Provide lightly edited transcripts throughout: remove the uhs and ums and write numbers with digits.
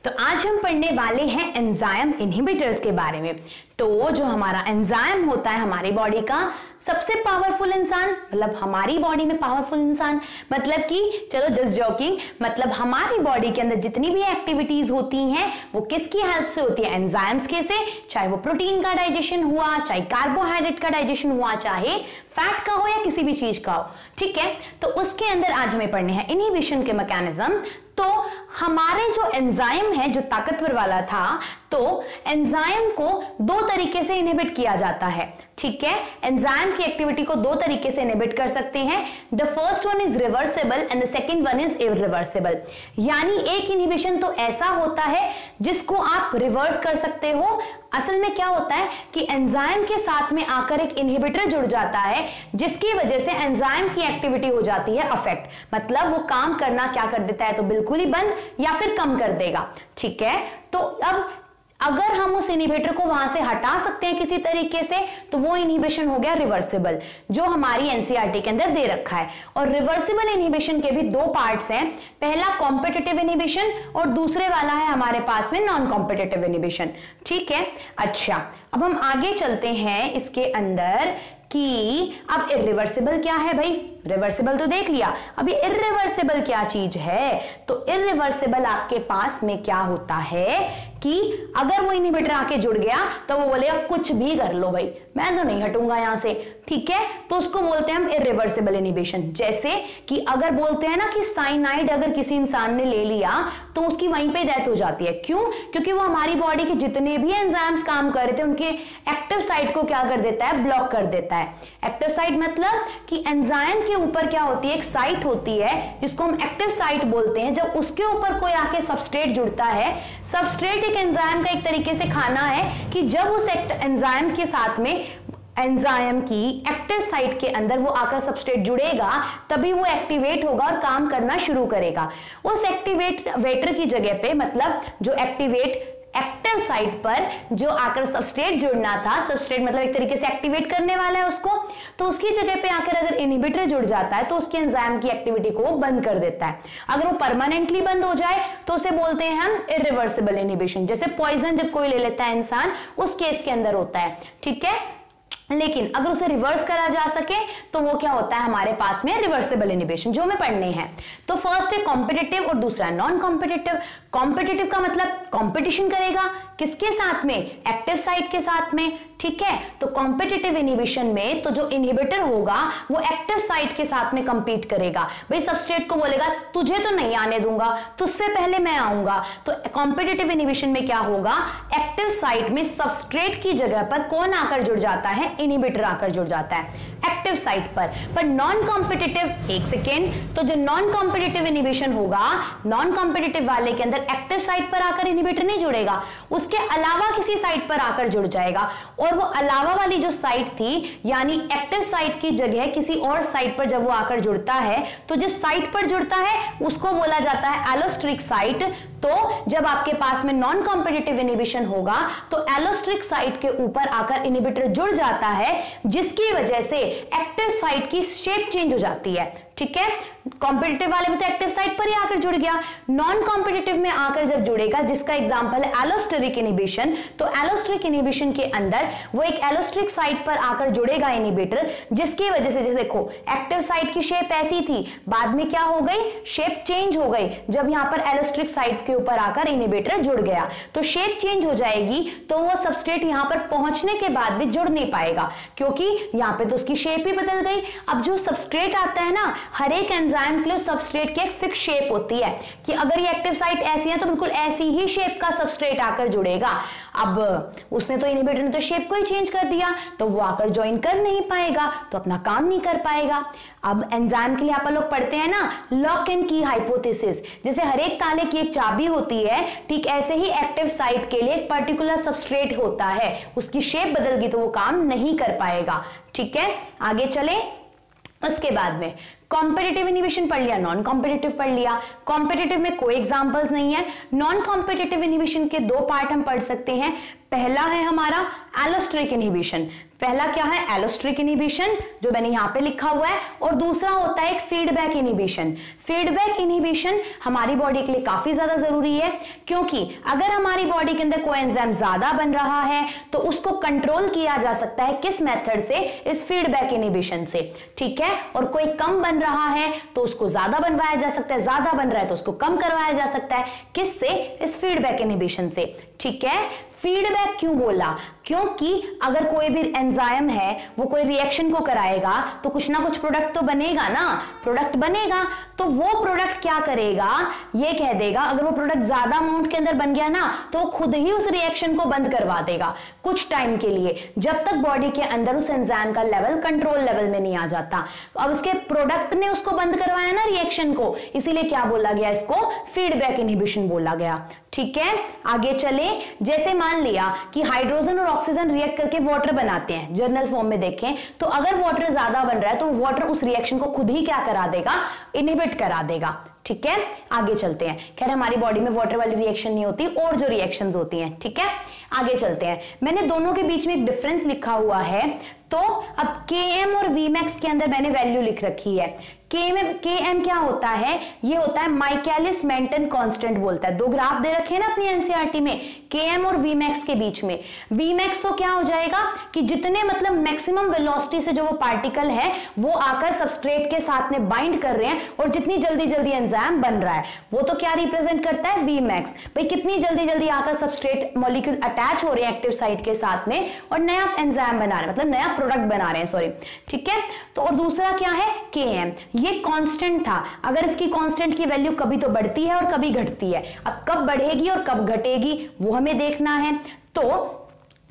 तो आज हम पढ़ने वाले हैं एंजाइम इनहिबिटर्स के बारे में। तो जो हमारा एंजाइम होता है हमारी बॉडी का सबसे पावरफुल इंसान, मतलब हमारी बॉडी में पावरफुल इंसान, मतलब कि चलो जस्ट जॉकिंग, मतलब हमारी बॉडी के अंदर जितनी भी एक्टिविटीज होती हैं वो किसकी हेल्प से होती है, एंजाइम्स के से। चाहे वो प्रोटीन का डाइजेशन हुआ, चाहे कार्बोहाइड्रेट का डाइजेशन हुआ, चाहे फैट का हो या किसी भी चीज का हो, ठीक है। तो उसके अंदर आज हमें पढ़ने हैं इनहिबिशन के मैकेनिज्म। तो हमारे जो एंजाइम है जो ताकतवर वाला था, तो एंजाइम को दो तरीके से इनहिबिट किया जाता है, ठीक है। एंजाइम की एक्टिविटी को दो तरीके से इनहिबिट कर सकते हैं। The first one is reversible and the second one is irreversible. यानी एक इनहिबिशन तो ऐसा होता है जिसको आप रिवर्स कर सकते हो। असल में क्या होता है कि एंजाइम के साथ में आकर एक इनहिबिटर जुड़ जाता है जिसकी वजह से एंजाइम की एक्टिविटी हो जाती है अफेक्ट, मतलब वो काम करना क्या कर देता है, तो बिल्कुल ही बंद या फिर कम कर देगा, ठीक है। तो अब अगर हम उस इनहिबिटर को वहां से हटा सकते हैं किसी तरीके से, तो वो इनहिबिशन हो गया रिवर्सिबल, जो हमारी एनसीईआरटी के अंदर दे रखा है। और रिवर्सिबल इनहिबिशन के भी दो पार्ट्स हैं, पहला कॉम्पिटिटिव इनहिबिशन और दूसरे वाला है हमारे पास में नॉन कॉम्पिटिटिव इनहिबिशन, ठीक है। अच्छा, अब हम आगे चलते हैं इसके अंदर कि अब इरिवर्सिबल क्या है भाई। रिवर्सिबल तो देख लिया, अभी इरिवर्सिबल क्या चीज है। तो इरिवर्सिबल आपके पास में क्या होता है कि अगर वो इनहिबिटर आके जुड़ गया तो वो बोलेगा कुछ भी कर लो भाई, मैं तो नहीं हटूंगा यहां से, ठीक है। तो उसको बोलते हैं हम इरिवर्सिबल इनहिबिशन। जैसे कि अगर बोलते हैं ना कि साइनाइड अगर किसी इंसान ने ले लिया तो उसकी वहीं पे डेथ हो जाती है। क्यों? क्योंकि वो हमारी बॉडी के जितने भी एंजाइम्स काम कर रहे थे उनके एक्टिव साइट को क्या कर देता है, ब्लॉक कर देता है। एक्टिव साइट मतलब कि एंजाइम के ऊपर क्या होती है, एक साइट होती है जिसको हम एक्टिव साइट बोलते हैं। जब उसके ऊपर कोई आके सबस्ट्रेट जुड़ता है, सबस्ट्रेट एक एंजाइम का एक तरीके से खाना है कि जब उस एंजाइम के साथ में एंजाइम की एक्टिव साइट के अंदर वो आकर सबस्ट्रेट जुड़ेगा, तभी वो एक्टिवेट होगा और काम करना शुरू करेगा। उस एक्टिवेटर की जगह पे, मतलब जो एक्टिव साइट पर जो आकर सबस्ट्रेट जुड़ना था, सबस्ट्रेट मतलब एक तरीके से एक्टिवेट करने वाला है उसको, तो उसकी जगह पे आकर अगर इनहिबिटर जुड़ जाता है तो उसके एंजाइम की एक्टिविटी को बंद कर देता है। अगर वो परमानेंटली बंद हो जाए तो उसे बोलते हैं हम इरिवर्सिबल इनहिबिशन। जैसे पॉइजन जब कोई ले लेता है इंसान, उस केस के अंदर होता है, ठीक है। लेकिन अगर उसे रिवर्स करा जा सके तो वो क्या होता है हमारे पास में रिवर्सिबल इनहिबिशन, जो हमें पढ़ने हैं। तो फर्स्ट है कॉम्पिटिटिव और दूसरा नॉन कॉम्पिटिटिव। कॉम्पिटिटिव का मतलब कंपटीशन करेगा किसके साथ में, एक्टिव साइट के साथ में, ठीक है। तो कॉम्पिटिटिव इनहिबिशन में तो जो इनहिबिटर होगा वो एक्टिव साइट के साथ में कंपीट करेगा। भाई सबस्ट्रेट को बोलेगा तुझे तो नहीं आने दूंगा, तुझसे पहले मैं आऊंगा। तो कॉम्पिटिटिव इनहिबिशन में क्या होगा, एक्टिव साइट में सबस्ट्रेट की जगह पर कौन आकर जुड़ जाता है, इनहिबिटर आकर जुड़ जाता है एक्टिव साइट पर नॉन कॉम्पिटिटिव, एक सेकेंड, तो जो नॉन कॉम्पिटिटिव इनहिबिशन होगा, नॉन कॉम्पिटिटिव वाले के अंदर एक्टिव साइट पर आकर इनहिबिटर नहीं जुड़ेगा, उसके अलावा किसी साइट पर आकर जुड़ जाएगा। और वो अलावा वाली जो साइट थी, यानी एक्टिव साइट की जगह किसी और साइट पर जब वो आकर जुड़ता है, तो जिस साइट पर जुड़ता है उसको बोला जाता है एलोस्टेरिक साइट। तो जब आपके पास में नॉन कॉम्पिटिटिव इनहिबिशन होगा तो एलोस्टेरिक साइट के ऊपर आकर इनहिबिटर जुड़ जाता है, जिसकी वजह से एक्टिव साइट की शेप चेंज हो जाती है, ठीक है। कॉम्पिटिटिव वाले में तो एक्टिव साइट पर ही आकर जुड़ गया, नॉन कॉम्पिटिटिव में आकर जब जुड़ेगा, जिसका एग्जांपल है एलोस्टेरिक इनहिबिशन, तो एलोस्टेरिक इनहिबिशन के अंदर वो एक एलोस्टेरिक साइट पर आकर जुड़ेगा इनहिबिटर, जिसकी वजह से जैसे देखो एक्टिव साइट की शेप ऐसी थी, बाद में क्या हो गई, शेप चेंज हो गई जब यहां पर एलोस्टेरिक साइट के ऊपर आकर इनहिबिटर जुड़ गया। तो शेप चेंज हो जाएगी तो वो सबस्ट्रेट यहां पर पहुंचने के बाद भी जुड़ नहीं पाएगा, क्योंकि यहां पे तो उसकी शेप ही बदल गई। अब जो सबस्ट्रेट आता है ना, हर एक एंजाइम के लिए सबस्ट्रेट की एक फिक्स शेप होती है कि अगर ये एक्टिव साइट ऐसी है तो बिल्कुल ऐसी ही शेप का सबस्ट्रेट आकर जुड़ेगा। अब उसने तो इनहिबिटर ने तो शेप को ही चेंज कर दिया, तो वो आकर ज्वाइन कर नहीं पाएगा, तो अपना काम नहीं कर पाएगा। अब एंजाइम के लिए आप लोग पढ़ते हैं ना लॉक एंड की हाइपोथेसिस, जैसे हर एक ताले की एक चाबी होती है, ठीक ऐसे ही एक्टिव साइट के लिए एक पर्टिकुलर सबस्ट्रेट होता है, उसकी शेप बदल गई तो वो काम नहीं कर पाएगा, ठीक है। आगे चले, उसके बाद में कॉम्पिटिटिव इनहिबिशन पढ़ लिया, नॉन कॉम्पिटिटिव पढ़ लिया। कॉम्पिटिटिव में कोई एग्जांपल्स नहीं है। नॉन कॉम्पिटिटिव इनहिबिशन के दो पार्ट हम पढ़ सकते हैं। पहला है हमारा एलोस्टेरिक इनहिबिशन। पहला क्या है? एलोस्टेरिक इनहिबिशन, जो मैंने यहां पे लिखा हुआ है, और दूसरा होता है एक फीडबैक इनहिबिशन। फीडबैक इनहिबिशन हमारी बॉडी के लिए काफी ज्यादा जरूरी है, क्योंकि अगर हमारी बॉडी के अंदर कोई एंजाइम ज्यादा बन रहा है तो उसको कंट्रोल किया जा सकता है किस मेथड से? इस फीडबैक इनहिबिशन से, ठीक है। और कोई कम बन रहा है तो उसको ज्यादा बनवाया जा सकता है, ज्यादा बन रहा है तो उसको कम करवाया जा सकता है, किससे? इस फीडबैक इनहिबिशन से, ठीक है। फीडबैक क्यों बोला? क्योंकि अगर कोई भी एंजाइम है वो कोई रिएक्शन को कराएगा तो कुछ ना कुछ प्रोडक्ट तो बनेगा ना, प्रोडक्ट बनेगा, तो वो प्रोडक्ट क्या करेगा? ये कह देगा, अगर वो प्रोडक्ट ज्यादा अमाउंट के अंदर बन गया ना तो वो खुद ही उस रिएक्शन को बंद करवा देगा कुछ टाइम के लिए, जब तक बॉडी के अंदर उस एंजाइम का लेवल कंट्रोल लेवल में नहीं आ जाता। अब उसके प्रोडक्ट ने उसको बंद करवाया ना रिएक्शन को, इसीलिए क्या बोला गया? इसको फीडबैक इनहिबिशन बोला गया, ठीक है। आगे चले, जैसे मान लिया कि हाइड्रोजन और ऑक्सीजन रिएक्ट करके वाटर बनाते हैं, जर्नल फॉर्म में देखें तो अगर वाटर ज्यादा बन रहा है तो वाटर उस रिएक्शन को खुद ही क्या करा देगा? इनहिबिट करा देगा, ठीक है। आगे चलते हैं। खैर हमारी बॉडी में वाटर वाली रिएक्शन नहीं होती, और जो रिएक्शंस होती हैं, ठीक है। आगे चलते हैं। मैंने दोनों के बीच में एक डिफरेंस लिखा हुआ है, तो अब Km और Vmax के अंदर मैंने वैल्यू लिख रखी है। Km क्या होता है? ये होता है माइकलिस मेंटन कांस्टेंट बोलता है। दो ग्राफ दे रखे हैं ना अपनी एनसीईआरटी में, Km और Vmax के बीच में। Vmax तो क्या हो जाएगा कि जितने मतलब मैक्सिमम वेलोसिटी से जो वो पार्टिकल है वो आकर सबस्ट्रेट के साथ में बाइंड कर रहे हैं, और जितनी जल्दी जल्दी एंजाइम बन रहा है वो तो क्या रिप्रेजेंट करता है? Vmax। भाई कितनी जल्दी जल्दी आकर सबस्ट्रेट मॉलिक्यूल अटैच हो रहे हैं एक्टिव साइट के साथ में और नया एंजाइम बना रहे हैं, मतलब नया प्रोडक्ट बना रहे हैं, सॉरी, ठीक है। तो और दूसरा क्या है? Km। ये कांस्टेंट था, अगर इसकी कांस्टेंट की वैल्यू कभी तो बढ़ती है और कभी घटती है। अब कब बढ़ेगी और कब घटेगी वो हमें देखना है। तो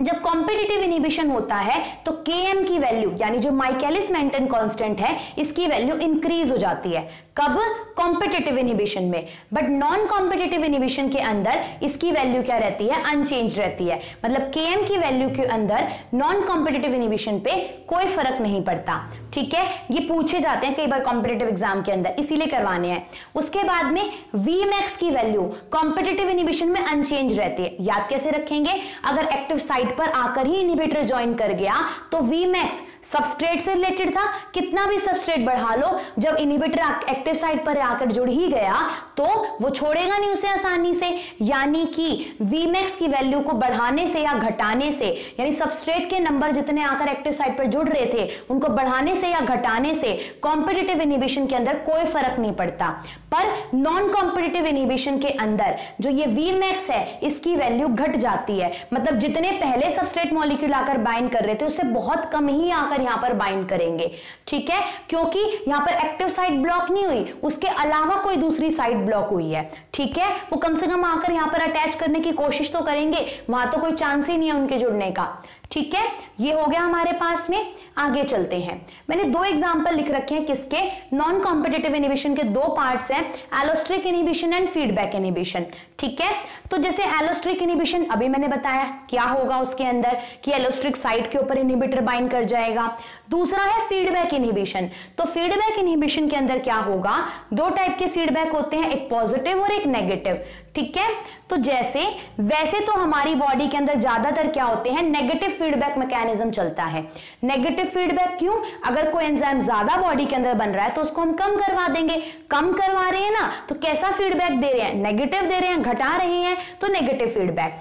जब कॉम्पिटिटिव इनहिबिशन होता है तो Km की वैल्यू, यानी जो माइकलिस मेंटन कांस्टेंट है, इसकी वैल्यू इंक्रीज हो जाती है। कब? कॉम्पिटिटिव इनहिबिशन में। बट नॉन कॉम्पिटिटिव इनहिबिशन के अंदर इसकी वैल्यू क्या रहती है? अनचेंज रहती है। मतलब Km की वैल्यू के अंदर नॉन कॉम्पिटिटिव इनहिबिशन पे कोई फर्क नहीं पड़ता, ठीक है। ये पूछे जाते हैं कई बार कॉम्पिटिटिव एग्जाम के अंदर, इसीलिए करवाने हैं। उसके बाद में Vmax की वैल्यू कॉम्पिटिटिव इनहिबिशन में अनचेंज रहती है। याद कैसे रखेंगे? अगर एक्टिव साइट पर आकर ही इनहिबिटर ज्वाइन कर गया तो Vmax सबस्ट्रेट से रिलेटेड था, कितना भी सबस्ट्रेट बढ़ा लो, जब इनहिबिटर एक्टिव साइट पर आकर जुड़ ही गया तो वो छोड़ेगा नहीं उसे आसानी से। यानी कि Vmax की वैल्यू को बढ़ाने से या घटाने से, यानी सबस्ट्रेट के नंबर जितने आकर एक्टिव साइट पर जुड़ रहे थे उनको बढ़ाने से या घटाने से कॉम्पिटिटिव इनहिबिशन के अंदर कोई फर्क नहीं पड़ता। पर नॉन कॉम्पिटिटिव इनहिबिशन के अंदर जो ये Vmax है इसकी वैल्यू घट जाती है, मतलब जितने पहले सबस्ट्रेट मॉलिक्यूल आकर बाइंड कर रहे थे उससे बहुत कम ही आकर यहां पर बाइंड करेंगे, ठीक है। क्योंकि यहां पर एक्टिव साइट ब्लॉक नहीं हुई, उसके अलावा कोई दूसरी साइट ब्लॉक हुई है, ठीक है। वो कम से कम आकर यहां पर अटैच करने की कोशिश तो करेंगे, वहां तो कोई चांस ही नहीं है उनके जुड़ने का, ठीक है। ये हो गया हमारे पास में। आगे चलते हैं। मैंने दो एग्जांपल लिख रखे हैं किसके? नॉन कॉम्पिटिटिव इनहिबिशन के दो पार्ट्स हैं, allosteric inhibition and feedback inhibition, ठीक है। तो जैसे एलोस्टेरिक इनहिबिशन अभी मैंने बताया क्या होगा उसके अंदर कि एलोस्टेरिक साइट के ऊपर इनहिबिटर बाइंड कर जाएगा। दूसरा है फीडबैक इनहिबिशन। तो फीडबैक इनहिबिशन के अंदर क्या होगा? दो टाइप के फीडबैक होते हैं, एक पॉजिटिव और एक नेगेटिव, ठीक है। तो जैसे वैसे तो हमारी बॉडी के अंदर ज्यादातर क्या होते हैं? नेगेटिव फीडबैक मैकेनिज्म चलता है। नेगेटिव फीडबैक क्यों? अगर कोई एंजाइम ज्यादा बॉडी के अंदर बन रहा है तो उसको हम कम करवा देंगे। कम करवा रहे हैं ना तो कैसा फीडबैक दे रहे हैं? नेगेटिव दे रहे हैं, घटा रहे हैं तो नेगेटिव फीडबैक।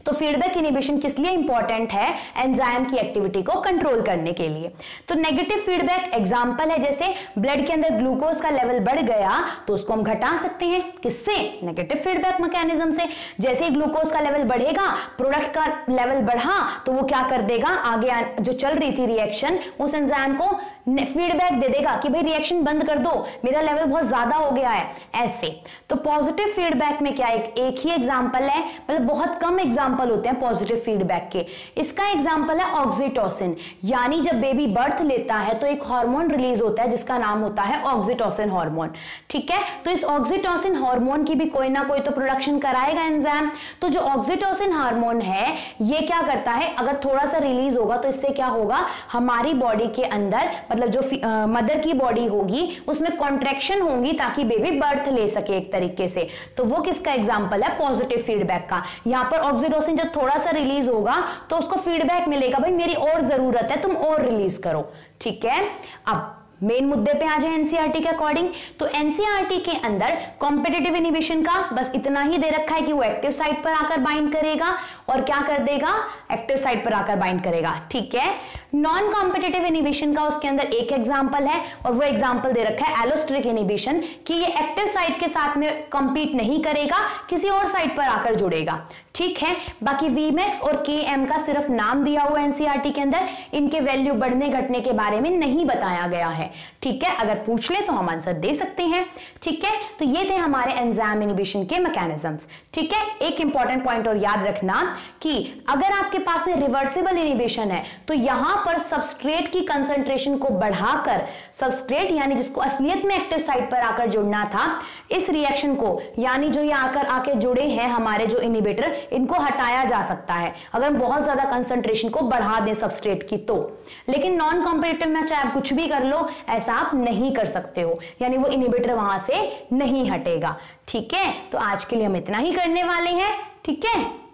तो फीडबैक इनहिबिशन किस लिए इंपॉर्टेंट है? एंजाइम की एक्टिविटी को कंट्रोल करने के लिए। तो नेगेटिव फीडबैक एग्जांपल है, जैसे ब्लड के अंदर ग्लूकोज का लेवल बढ़ गया तो उसको हम घटा सकते हैं, किससे? नेगेटिव फीडबैक मैकेनिज्म से। जैसे ही ग्लूकोज का लेवल बढ़ेगा, प्रोडक्ट का लेवल बढ़ा तो वो क्या कर देगा? आगे जो चल रही थी रिएक्शन, उस एंजाइम को फीडबैक दे देगा कि भाई रिएक्शन बंद कर दो, मेरा लेवल बहुत ज्यादा हो गया है, ऐसे। तो पॉजिटिव फीडबैक में क्या एक ही एग्जांपल है, मतलब बहुत कम एग्जांपल होते हैं पॉजिटिव फीडबैक के। इसका एग्जांपल है ऑक्सीटोसिन। यानी जब बेबी बर्थ लेता है तो एक हार्मोन रिलीज होता है जिसका नाम होता है ऑक्सीटोसिन हार्मोन, ठीक है। तो इस ऑक्सीटोसिन हार्मोन की भी कोई ना कोई तो प्रोडक्शन कराएगा एंजाइम। तो जो ऑक्सीटोसिन हार्मोन है ये क्या करता है? अगर थोड़ा सा रिलीज होगा तो इससे क्या होगा? हमारी बॉडी के अंदर मतलब जो मदर की बॉडी होगी उसमें कॉन्ट्रैक्शन होंगी ताकि बेबी बर्थ ले सके एक तरीके से, तो वो किसका एग्जांपल है, पॉजिटिव फीडबैक का। यहां पर ऑक्सीटोसिन जब थोड़ा सा रिलीज होगा तो उसको फीडबैक मिलेगा, भाई मेरी और जरूरत है, तुम और रिलीज करो। ठीक है, अब मेन मुद्दे पे आ जाए एनसीईआरटी के अकॉर्डिंग। तो एनसीईआरटी के अंदर कॉम्पिटिटिव इनिबिशन का बस इतना ही दे रखा है कि वो एक्टिव साइट पर आकर बाइंड करेगा और क्या कर देगा, एक्टिव साइट पर आकर बाइंड करेगा। ठीक है, नॉन कॉम्पिटिटिव इनिबिशन का उसके अंदर एक एग्जांपल है और वो एग्जांपल दे रखा है एलोस्टेरिक इनिबिशन, कि ये एक्टिव साइट के साथ में कंपीट नहीं करेगा, किसी और साइट पर आकर जुड़ेगा। ठीक है, बाकी वीमैक्स और केएम का सिर्फ नाम दिया हुआ एनसीईआरटी के अंदर, इनके वैल्यू बढ़ने घटने के बारे में नहीं बताया गया है। ठीक है, अगर पूछ ले तो हम आंसर दे सकते हैं। ठीक है, तो ये थे हमारे एंजाइम इनिबिशन के मैकेनिज्म्स। ठीक है, एक इंपॉर्टेंट पॉइंट और याद रखना कि अगर आपके पास में रिवर्सिबल इनिबिशन है तो यहां पर सबस्ट्रेट की कंसंट्रेशन को बढ़ाकर, सबस्ट्रेट यानी जिसको असलियत में एक्टिव साइट पर आकर जुड़ना था, इस रिएक्शन को यानी जो ये आके जुड़े हैं हमारे जो इनिबिटर, इनको हटाया जा सकता है अगर बहुत ज्यादा कंसंट्रेशन को बढ़ा दें सबस्ट्रेट की तो। लेकिन नॉन कॉम्पिटिटिव में चाहे आप कुछ भी कर लो, ऐसा आप नहीं कर सकते हो, यानी वो इनिबिटर वहां से नहीं हटेगा। ठीक है, तो आज के लिए हम इतना ही करने वाले हैं। ठीक है।